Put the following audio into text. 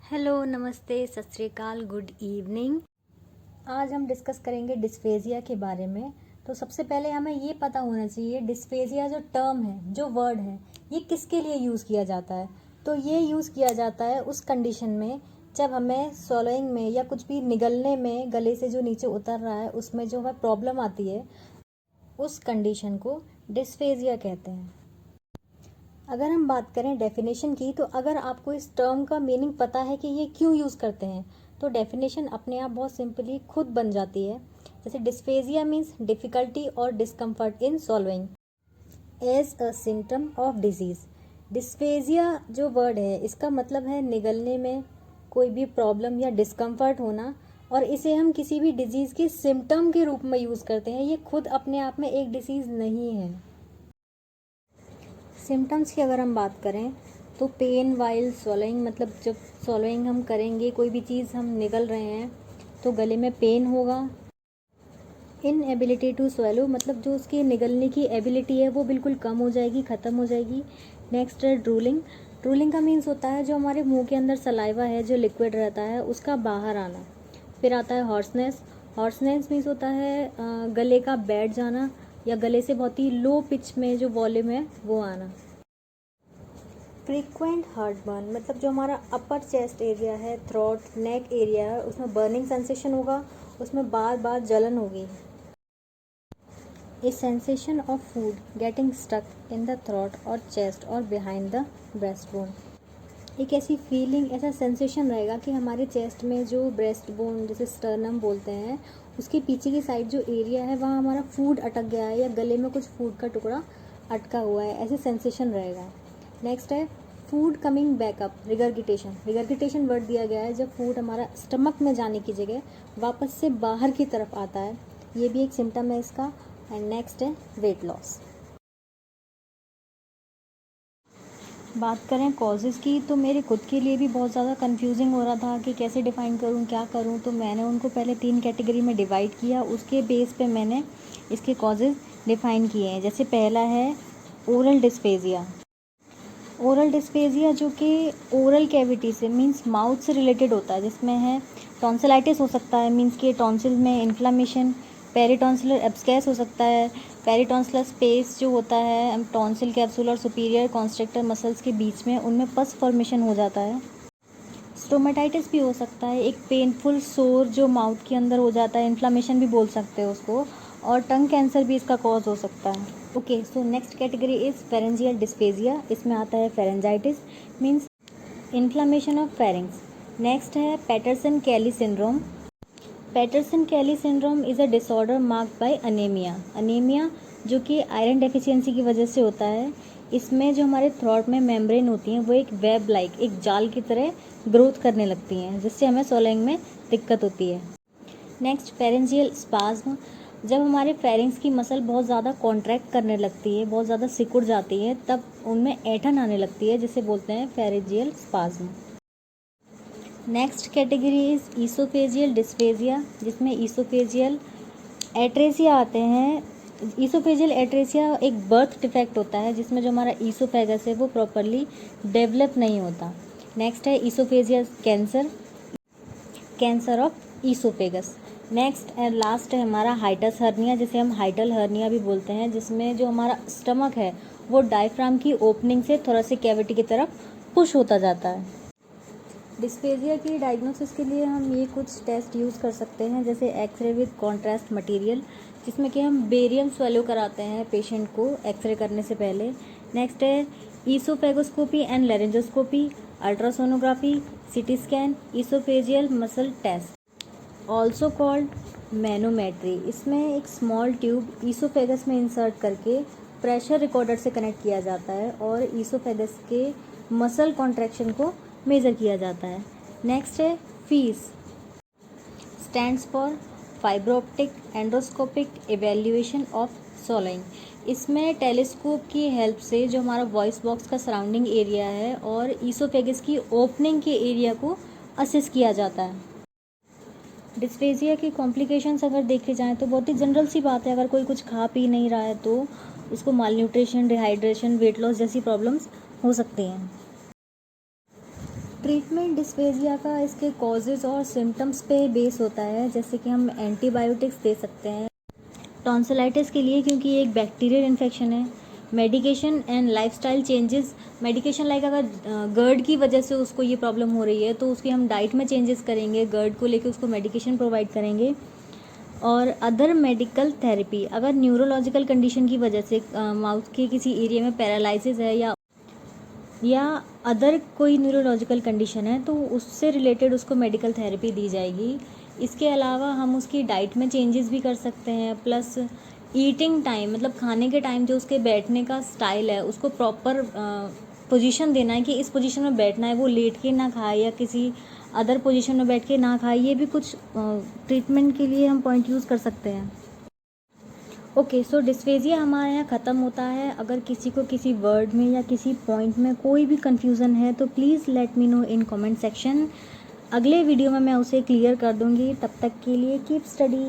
Hello, नमस्ते, सत श्री अकाल, गुड इवनिंग। आज हम डिस्कस करेंगे डिस्फेजिया के बारे में। तो सबसे पहले हमें ये पता होना चाहिए डिस्फेजिया जो टर्म है, जो वर्ड है, ये किसके लिए यूज़ किया जाता है। तो ये यूज़ किया जाता है उस कंडीशन में जब हमें स्वॉलोइंग में या कुछ भी निगलने में गले से जो नीचे उतर रहा है उसमें जो हमें प्रॉब्लम आती है, उस कंडीशन को डिस्फेजिया कहते हैं। अगर हम बात करें डेफिनेशन की, तो अगर आपको इस टर्म का मीनिंग पता है कि ये क्यों यूज़ करते हैं, तो डेफिनेशन अपने आप बहुत सिंपली खुद बन जाती है। जैसे डिस्फेजिया मीन्स डिफ़िकल्टी और discomfort in solving as a symptom of disease. Dysphagia जो वर्ड है, इसका मतलब है निगलने में कोई भी प्रॉब्लम या डिस्कम्फर्ट होना, और इसे हम किसी भी डिजीज़ के सिम्टम के रूप में यूज़ करते हैं। ये खुद अपने आप में एक डिसीज़ नहीं है। सिम्टम्स की अगर हम बात करें तो पेन वाइल स्वॉलोइंग, मतलब जब स्वॉलोइंग हम करेंगे, कोई भी चीज़ हम निगल रहे हैं तो गले में पेन होगा। इनएबिलिटी टू स्वैलो, मतलब जो उसकी निगलने की एबिलिटी है वो बिल्कुल कम हो जाएगी, ख़त्म हो जाएगी। नेक्स्ट है ड्रूलिंग। ड्रूलिंग का मीन्स होता है जो हमारे मुंह के अंदर सलाइवा है, जो लिक्विड रहता है, उसका बाहर आना। फिर आता है हॉर्सनेस। हॉर्सनेस मीन्स होता है गले का बैठ जाना या गले से बहुत ही लो पिच में जो वॉल्यूम है वो आना। फ्रीक्वेंट हार्टबर्न, मतलब जो हमारा अपर चेस्ट एरिया है, थ्रोट, नेक एरिया है, उसमें बर्निंग सेंसेशन होगा, उसमें बार बार जलन होगी। A sensation of food getting stuck in the throat और चेस्ट और बिहाइंड द ब्रेस्ट बोन। एक ऐसी फीलिंग, ऐसा सेंसेशन रहेगा कि हमारे चेस्ट में जो ब्रेस्ट बोन, जैसे स्टर्नम बोलते हैं, उसके पीछे की साइड जो एरिया है वहाँ हमारा फूड अटक गया है या गले में कुछ फूड का टुकड़ा अटका हुआ है, ऐसे सेंसेशन रहेगा। नेक्स्ट है food coming backup, regurgitation. Regurgitation word दिया गया है जब फूड हमारा स्टमक में जाने की जगह वापस से बाहर की तरफ आता है, ये भी एक सिम्टम है इसका। एंड नेक्स्ट है वेट लॉस। बात करें कॉजेज़ की, तो मेरे खुद के लिए भी बहुत ज़्यादा कंफ्यूजिंग हो रहा था कि कैसे डिफ़ाइन करूं, क्या करूं। तो मैंने उनको पहले 3 कैटेगरी में डिवाइड किया, उसके बेस पे मैंने इसके कॉजेज़ डिफ़ाइन किए हैं। जैसे पहला है ओरल डिस्फेजिया। ओरल डिस्फेजिया जो कि ओरल कैविटी से, मींस माउथ से रिलेटेड होता है, जिसमें है टॉन्सिलाइटिस हो सकता है, मींस कि टॉन्सिल में इन्फ्लामेशन। पेरिटॉन्सिलर एब्सकैस हो सकता है। पेरिटॉन्सिलर स्पेस जो होता है टॉन्सिल कैप्सूल और सुपीरियर कॉन्स्ट्रक्टर मसल्स के बीच में, उनमें पस फॉर्मेशन हो जाता है। स्टोमेटाइटिस भी हो सकता है, एक पेनफुल सोर जो माउथ के अंदर हो जाता है, इन्फ्लामेशन भी बोल सकते हैं उसको। और टंग कैंसर भी इसका कॉज हो सकता है। Okay, so next category is pharyngeal dysphagia. इसमें आता है pharyngitis, means inflammation of pharynx. Next है Paterson Kelly syndrome. Paterson Kelly syndrome is a disorder marked by anaemia. Anaemia जो कि आयरन डेफिशिएंसी की वजह से होता है। इसमें जो हमारे थ्रोट में मेम्ब्रेन होती हैं वो एक वेब लाइक, एक जाल की तरह ग्रोथ करने लगती हैं, जिससे हमें स्वॉलोइंग में दिक्कत होती है। नेक्स्ट फेरेंजियल स्पाज्म, जब हमारे फेरिंग्स की मसल बहुत ज़्यादा कॉन्ट्रैक्ट करने लगती है, बहुत ज़्यादा सिकुड़ जाती है, तब उनमें ऐंठन आने लगती है, जिसे बोलते हैं pharyngeal spasm. Next category is oesophageal dysphagia, जिसमें ईसोफेजियल एट्रेसिया आते हैं। ईसोफेजियल एट्रेसिया एक बर्थ डिफेक्ट होता है, जिसमें जो हमारा ईसोफेगस है वो प्रॉपरली डेवलप नहीं होता। नेक्स्ट है oesophageal cancer, cancer of oesophagus. Next and last है हमारा हाइटस हर्निया, जिसे हम हाइटल हर्निया भी बोलते हैं, जिसमें जो हमारा स्टमक है वो डायफ्राम की ओपनिंग से थोरेसिक कैविटी की तरफ पुश होता जाता है। डिस्फेजिया की डायग्नोसिस के लिए हम ये कुछ टेस्ट यूज़ कर सकते हैं, जैसे एक्सरे विद कॉन्ट्रास्ट मटेरियल, जिसमें कि हम बेरियम स्वेलो कराते हैं पेशेंट को एक्सरे करने से पहले। नेक्स्ट है oesophagoscopy and laryngoscopy, ultrasonography, CT scan, oesophageal muscle test also called manometry. इसमें एक स्मॉल ट्यूब ईसोफेगस में इंसर्ट करके प्रेशर रिकॉर्डर से कनेक्ट किया जाता है और ईसोफेगस के मसल कॉन्ट्रैक्शन को मेज़र किया जाता है। नेक्स्ट है fees, stands for fibro optic endoscopic evaluation of swallowing. इसमें टेलीस्कोप की हेल्प से जो हमारा वॉइस बॉक्स का सराउंडिंग एरिया है और ईसोफेगस की ओपनिंग के एरिया को असेस किया जाता है। डिस्फेजिया की कॉम्प्लिकेशंस अगर देखे जाएँ तो बहुत ही जनरल सी बात है, अगर कोई कुछ खा पी नहीं रहा है तो उसको मालन्यूट्रिशन, डिहाइड्रेशन, वेट लॉस जैसी प्रॉब्लम्स हो सकती हैं। ट्रीटमेंट डिस्फेजिया का इसके कॉजेज़ और सिम्टम्स पे बेस होता है, जैसे कि हम एंटीबायोटिक्स दे सकते हैं टॉन्सिलाइटिस के लिए, क्योंकि ये एक बैक्टीरियल इन्फेक्शन है। Medication and lifestyle changes, medication like अगर गर्ड की वजह से उसको ये प्रॉब्लम हो रही है तो उसकी हम डाइट में चेंजेस करेंगे, गर्ड को लेके उसको मेडिकेशन प्रोवाइड करेंगे। और अदर मेडिकल थेरेपी, अगर न्यूरोलॉजिकल कंडीशन की वजह से माउथ के किसी एरिया में पैरालिसिस है या अदर कोई न्यूरोलॉजिकल कंडीशन है तो उससे रिलेटेड उसको मेडिकल थेरेपी दी जाएगी। इसके अलावा हम उसकी डाइट में चेंजेस भी कर सकते हैं, प्लस ईटिंग टाइम, मतलब खाने के टाइम जो उसके बैठने का स्टाइल है उसको प्रॉपर पोजीशन देना है कि इस पोजीशन में बैठना है, वो लेट के ना खाए या किसी अदर पोजीशन में बैठ के ना खाए। ये भी कुछ ट्रीटमेंट के लिए हम पॉइंट यूज़ कर सकते हैं। ओके, सो डिस्फेजिया हमारे यहाँ ख़त्म होता है। अगर किसी को किसी वर्ड में या किसी पॉइंट में कोई भी कन्फ्यूज़न है तो please let me know in comment section. अगले वीडियो में मैं उसे क्लियर कर दूँगी। तब तक के लिए कीप स्टडी।